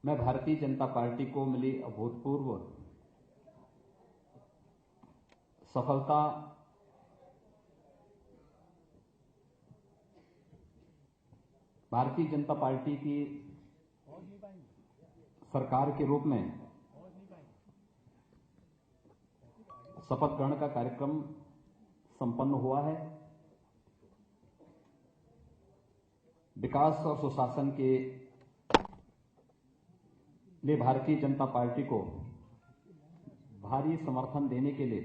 मैं भारतीय जनता पार्टी को मिली अभूतपूर्व सफलता भारतीय जनता पार्टी की सरकार के रूप में शपथ ग्रहण का कार्यक्रम संपन्न हुआ है। विकास और सुशासन के लिए भारतीय जनता पार्टी को भारी समर्थन देने के लिए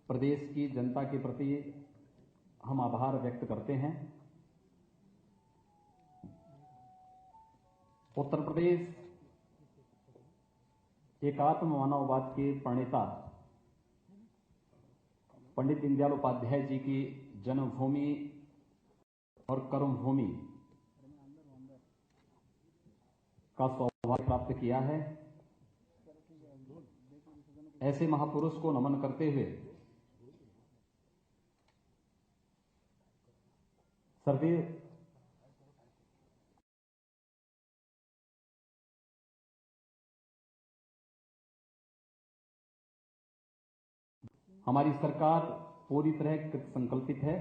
प्रदेश की जनता के प्रति हम आभार व्यक्त करते हैं। उत्तर प्रदेश एकात्म मानववाद के प्रणेता पंडित दीनदयाल उपाध्याय जी की जन्मभूमि और कर्मभूमि का सौभाग्य प्राप्त किया है। ऐसे महापुरुष को नमन करते हुए सर्वे हमारी सरकार पूरी तरह कृत संकल्पित है।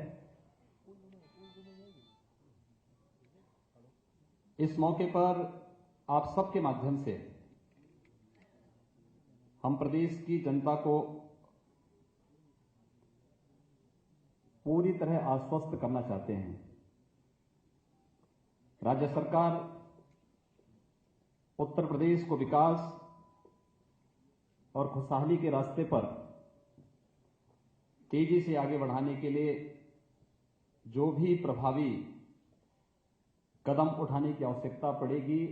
इस मौके पर आप सबके माध्यम से हम प्रदेश की जनता को पूरी तरह आश्वस्त करना चाहते हैं। राज्य सरकार उत्तर प्रदेश को विकास और खुशहाली के रास्ते पर तेजी से आगे बढ़ाने के लिए जो भी प्रभावी कदम उठाने की आवश्यकता पड़ेगी,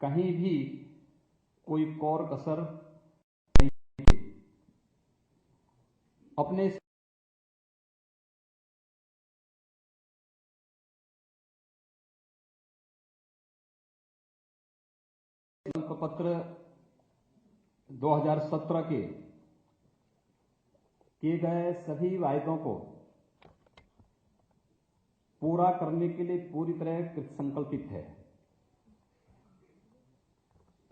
कहीं भी कोई कौर कसर नहीं। अपने संकल्प पत्र 2017 के किए गए सभी वायदों को पूरा करने के लिए पूरी तरह कृत संकल्पित है।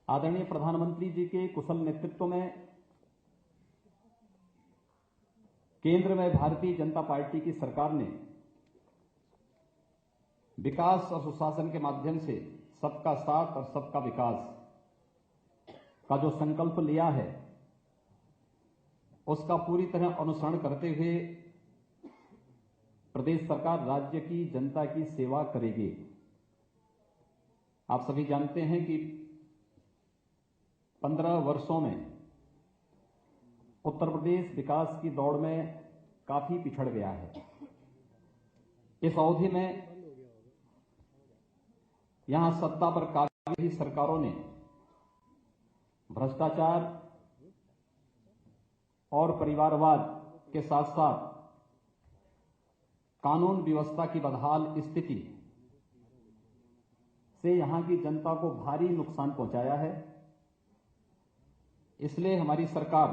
आदरणीय प्रधानमंत्री जी के कुशल नेतृत्व में केंद्र में भारतीय जनता पार्टी की सरकार ने विकास और सुशासन के माध्यम से सबका साथ और सबका विकास का जो संकल्प लिया है, उसका पूरी तरह अनुसरण करते हुए प्रदेश सरकार राज्य की जनता की सेवा करेगी। आप सभी जानते हैं कि 15 वर्षों में उत्तर प्रदेश विकास की दौड़ में काफी पिछड़ गया है। इस अवधि में यहां सत्ता पर काफी सरकारों ने भ्रष्टाचार और परिवारवाद के साथ साथ कानून व्यवस्था की बदहाल स्थिति से यहां की जनता को भारी नुकसान पहुंचाया है। इसलिए हमारी सरकार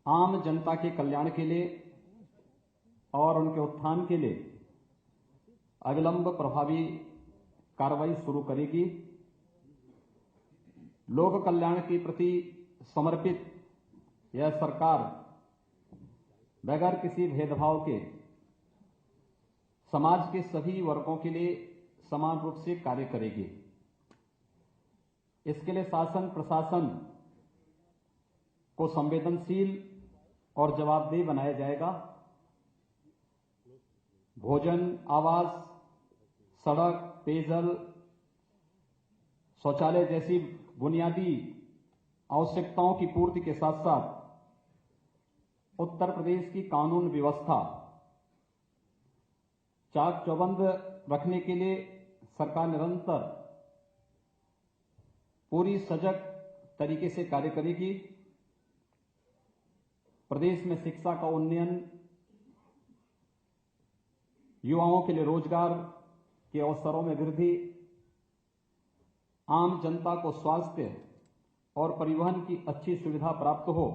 आम जनता के कल्याण के लिए और उनके उत्थान के लिए अविलंब प्रभावी कार्रवाई शुरू करेगी। लोक कल्याण के प्रति समर्पित यह सरकार बगैर किसी भेदभाव के समाज के सभी वर्गों के लिए समान रूप से कार्य करेगी। इसके लिए शासन प्रशासन को संवेदनशील और जवाबदेह बनाया जाएगा। भोजन, आवास, सड़क, पेयजल, शौचालय जैसी बुनियादी आवश्यकताओं की पूर्ति के साथ साथ उत्तर प्रदेश की कानून व्यवस्था चाक चौबंद रखने के लिए सरकार निरंतर पूरी सजग तरीके से कार्य करेगी। प्रदेश में शिक्षा का उन्नयन, युवाओं के लिए रोजगार के अवसरों में वृद्धि, आम जनता को स्वास्थ्य और परिवहन की अच्छी सुविधा प्राप्त हो,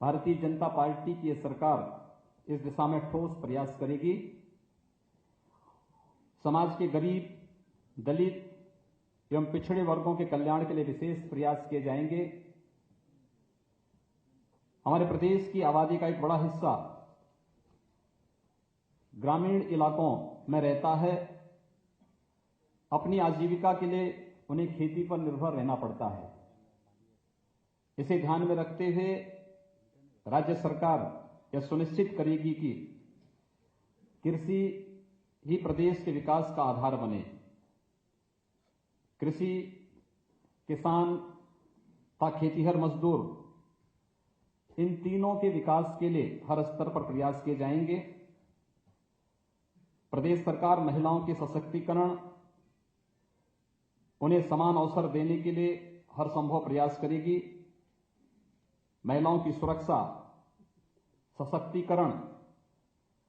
भारतीय जनता पार्टी की यह सरकार इस दिशा में ठोस प्रयास करेगी। समाज के गरीब, दलित एवं पिछड़े वर्गों के कल्याण के लिए विशेष प्रयास किए जाएंगे। हमारे प्रदेश की आबादी का एक बड़ा हिस्सा ग्रामीण इलाकों में रहता है। अपनी आजीविका के लिए उन्हें खेती पर निर्भर रहना पड़ता है। इसे ध्यान में रखते हुए राज्य सरकार यह सुनिश्चित करेगी कि कृषि ही प्रदेश के विकास का आधार बने। कृषि, किसान तथा खेतीहर मजदूर, इन तीनों के विकास के लिए हर स्तर पर प्रयास किए जाएंगे। प्रदेश सरकार महिलाओं के सशक्तिकरण, उन्हें समान अवसर देने के लिए हर संभव प्रयास करेगी। महिलाओं की सुरक्षा, सशक्तिकरण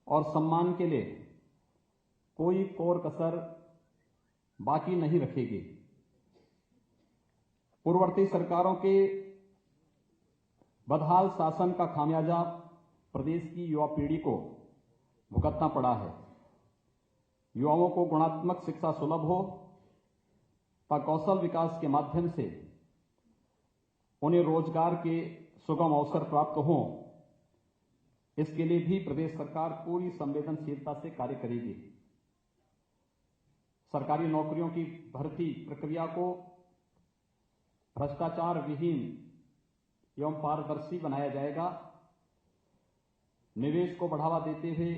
और सम्मान के लिए कोई कोर कसर बाकी नहीं रखेगी। पूर्ववर्ती सरकारों के बदहाल शासन का खामियाजा प्रदेश की युवा पीढ़ी को भुगतना पड़ा है। युवाओं को गुणात्मक शिक्षा सुलभ हो तथा कौशल विकास के माध्यम से उन्हें रोजगार के सुगम अवसर प्राप्त हों, इसके लिए भी प्रदेश सरकार पूरी संवेदनशीलता से कार्य करेगी। सरकारी नौकरियों की भर्ती प्रक्रिया को भ्रष्टाचार विहीन एवं पारदर्शी बनाया जाएगा। निवेश को बढ़ावा देते हुए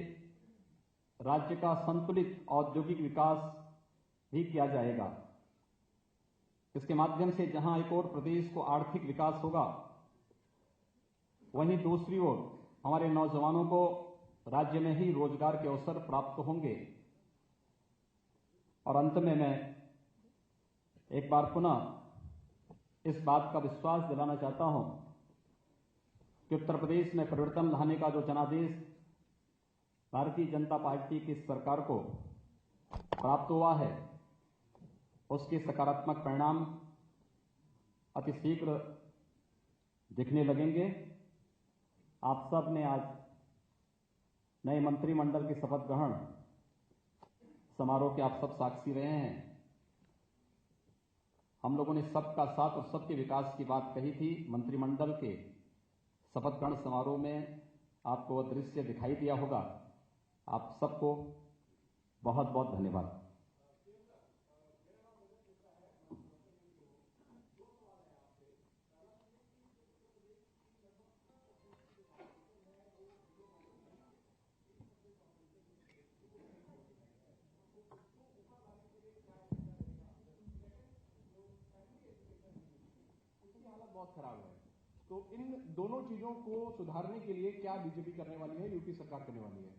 राज्य का संतुलित औद्योगिक विकास भी किया जाएगा। इसके माध्यम से जहां एक ओर प्रदेश को आर्थिक विकास होगा, वहीं दूसरी ओर हमारे नौजवानों को राज्य में ही रोजगार के अवसर प्राप्त होंगे। और अंत में मैं एक बार पुनः इस बात का विश्वास दिलाना चाहता हूं कि उत्तर प्रदेश में परिवर्तन लाने का जो जनादेश भारतीय जनता पार्टी की सरकार को प्राप्त हुआ है, उसके सकारात्मक परिणाम अतिशीघ्र दिखने लगेंगे। आप सब ने आज नए मंत्रिमंडल के शपथ ग्रहण समारोह के आप सब साक्षी रहे हैं। हम लोगों ने सबका साथ और सबके विकास की बात कही थी। मंत्रिमंडल के शपथ ग्रहण समारोह में आपको वह दृश्य दिखाई दिया होगा। आप सबको बहुत बहुत धन्यवाद। बहुत खराब है, तो इन दोनों चीजों को सुधारने के लिए क्या बीजेपी करने वाली है, यूपी सरकार करने वाली है?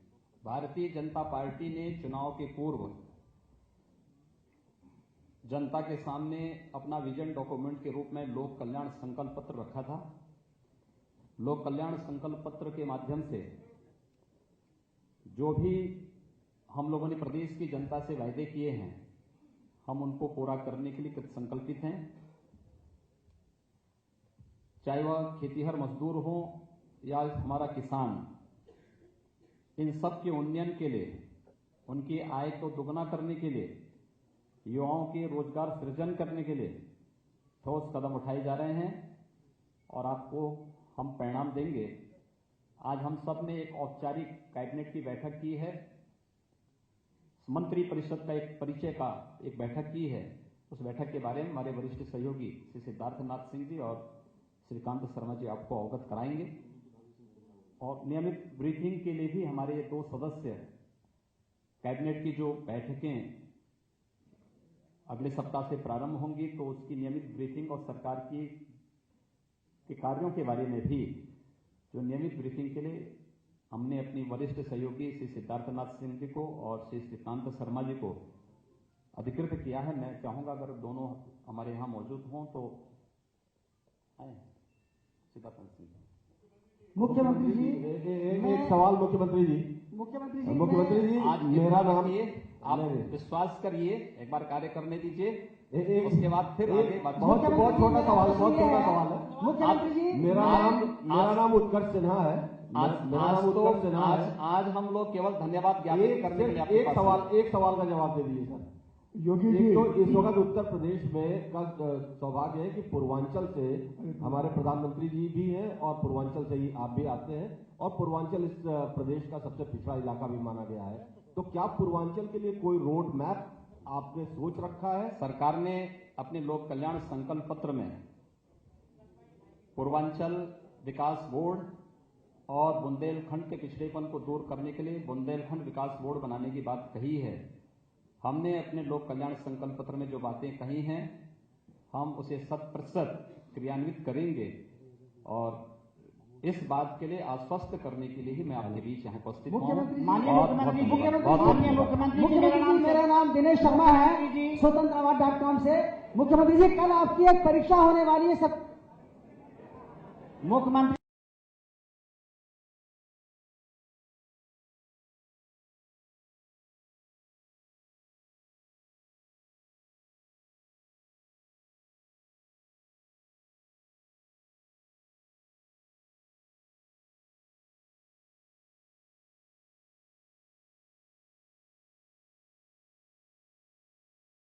भारतीय जनता पार्टी ने चुनाव के पूर्व जनता के सामने अपना विजन डॉक्यूमेंट के रूप में लोक कल्याण संकल्प पत्र रखा था। लोक कल्याण संकल्प पत्र के माध्यम से जो भी हम लोगों ने प्रदेश की जनता से वायदे किए हैं, हम उनको पूरा करने के लिए कृत संकल्पित हैं। चाहे वह खेतीहर मजदूर हो या हमारा किसान, इन सब के उन्नयन के लिए, उनकी आय को दुगना करने के लिए, युवाओं के रोजगार सृजन करने के लिए ठोस कदम उठाए जा रहे हैं और आपको हम परिणाम देंगे। आज हम सब ने एक औपचारिक कैबिनेट की बैठक की है, मंत्री परिषद का एक परिचय का एक बैठक की है। उस बैठक के बारे में हमारे वरिष्ठ सहयोगी श्री सिद्धार्थनाथ सिंह जी और श्रीकांत शर्मा जी आपको अवगत कराएंगे। और नियमित ब्रीफिंग के लिए भी हमारे ये 2 सदस्य कैबिनेट की जो बैठकें अगले सप्ताह से प्रारंभ होंगी, तो उसकी नियमित ब्रीफिंग और सरकार के कार्यों के बारे में भी जो नियमित ब्रीफिंग के लिए हमने अपनी वरिष्ठ सहयोगी श्री सिद्धार्थनाथ सिंह जी को और श्री श्रीकांत शर्मा जी को अधिकृत किया है। मैं चाहूंगा अगर दोनों हमारे यहाँ मौजूद हों तो आए। सिद्धार्थनाथ सिंह जी। मुख्यमंत्री जी, एक सवाल मुख्यमंत्री जी। मुख्यमंत्री जी, आज मेरा नाम आप विश्वास करिए, एक बार कार्य करने दीजिए, उसके बाद फिर आगे बात। बहुत छोटा सवाल है। मुख्यमंत्री जी, मेरा नाम उत्कर्ष सिन्हा है। आज हम लोग केवल धन्यवाद ज्ञापित करने के लिए आपके पास हैं। एक सवाल का जवाब दे दीजिए सर। योगी जी, तो इस वक्त उत्तर प्रदेश में का सौभाग्य है कि पूर्वांचल से हमारे प्रधानमंत्री जी भी हैं और पूर्वांचल से ही आप भी आते हैं और पूर्वांचल इस प्रदेश का सबसे पिछड़ा इलाका भी माना गया है। तो क्या पूर्वांचल के लिए कोई रोड मैप आपने सोच रखा है? सरकार ने अपने लोक कल्याण संकल्प पत्र में पूर्वांचल विकास बोर्ड और बुंदेलखंड के पिछड़ेपन को दूर करने के लिए बुंदेलखंड विकास बोर्ड बनाने की बात कही है। हमने अपने लोक कल्याण संकल्प पत्र में जो बातें कही हैं हम उसे 100% क्रियान्वित करेंगे और इस बात के लिए आश्वस्त करने के लिए ही मैं आपके बीच यहाँ उपस्थित हूँ। मुख्यमंत्री जी, मेरा नाम दिनेश शर्मा है, स्वतंत्रवाद.com से। मुख्यमंत्री जी, कल आपकी एक परीक्षा होने वाली है सब। मुख्यमंत्री